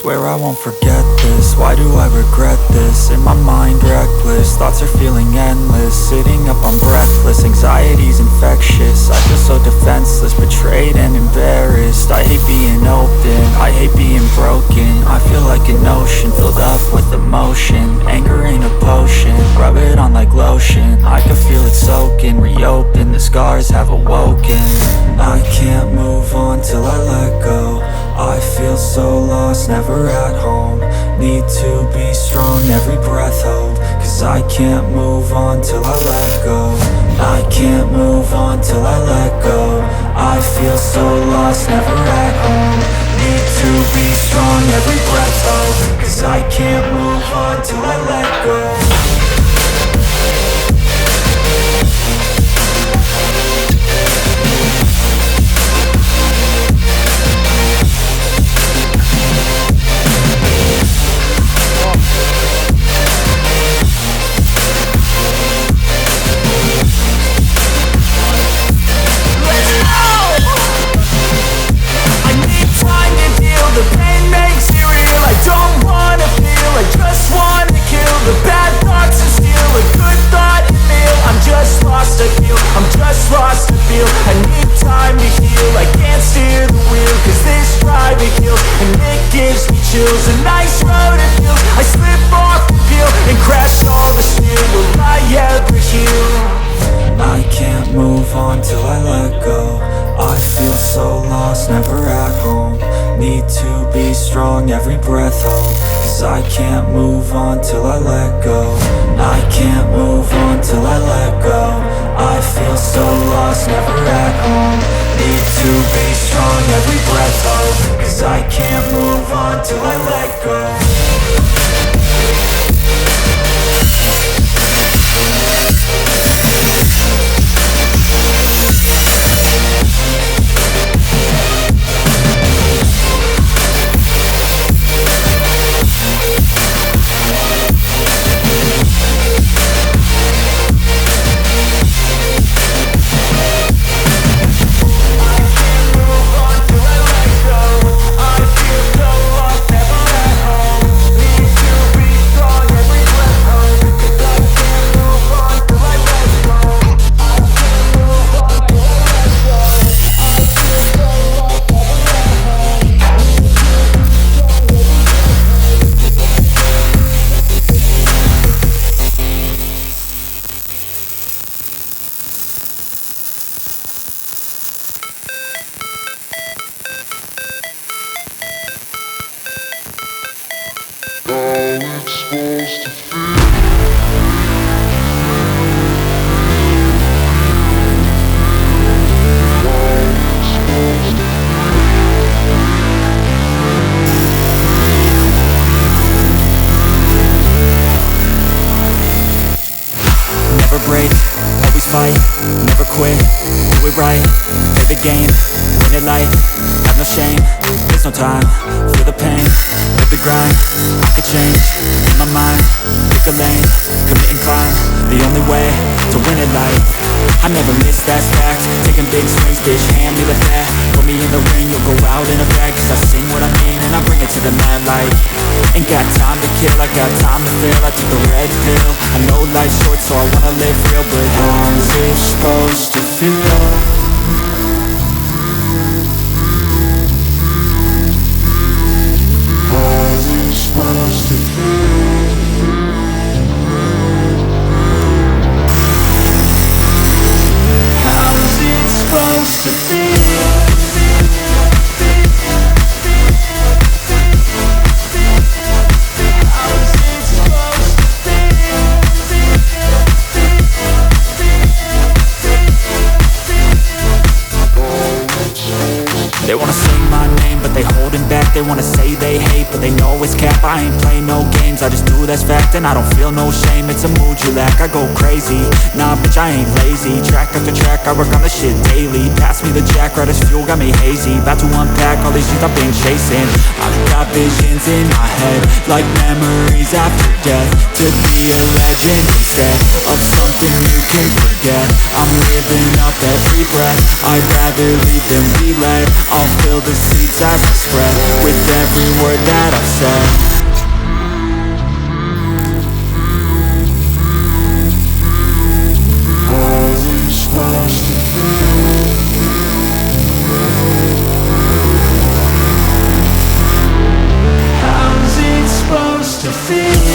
swear I won't forget this. Why do I regret this? In my mind reckless, thoughts are feeling endless. Sitting up, I'm breathless, anxiety's infectious. I feel so defenseless, betrayed and embarrassed. I hate being open, I hate being broken. I feel like an ocean filled up with emotion. Anger ain't a potion, rub it on like lotion. I can feel it soaking, reopen, the scars have awoken. I can't move on till I let go. I feel so lost, never at home. Need to be strong, every breath hold. Cause I can't move on till I let go. I can't move on till I let go. I feel so lost, never at home. Need to be strong, every breath hold. Cause I can't move on till I let go. The pain makes it real, I don't wanna feel, I just wanna kill the bad thoughts and steal a good thought and feel. I'm just lost, I feel, I'm just lost, I feel. I need time to heal, I can't steer the wheel. Cause this drive it kills, and it gives me chills. A nice road it feels, I slip off the peel and crash all the steel. Will I ever heal? I can't move on till I let go. I feel so lost, never at home. Need to be strong, every breath hold. Cause I can't move on till I let go. I can't move on till I let go. I feel so lost, never at home. Need to be strong, every breath hold. Cause I can't move on till I let go. Never quit, do it right, play the game, win it life, have no shame, there's no time, feel the pain, live the grind, I could change, in my mind, pick a lane, commit and climb, the only way to win it life, I never miss, that's fact, taking big swings, bitch, hand me the bat, put me in the ring, you'll go out in a bag, cause I sing what I mean and I bring it to the mad light, ain't got time to kill, I got time to feel, I took the red pill, I know life's short so I wanna live real, but how's it supposed to feel? How's it supposed to feel? How's it supposed to feel? They wanna say my name, but they holding back. They wanna say they hate, but they know it's cap. I ain't play no games, I just do that's fact. And I don't feel no shame, it's a mood you lack. I go crazy, nah bitch I ain't lazy. Track after track, I work on the shit daily. Pass me the jack, right as fuel, got me hazy. About to unpack all these things I've been chasing. I've got visions in my head, like memories after death. To be a legend instead of something you can forget. I'm living up every breath, I'd rather lead than be led. I'll fill the seats as I spread with every word that I've said. How's it supposed to feel?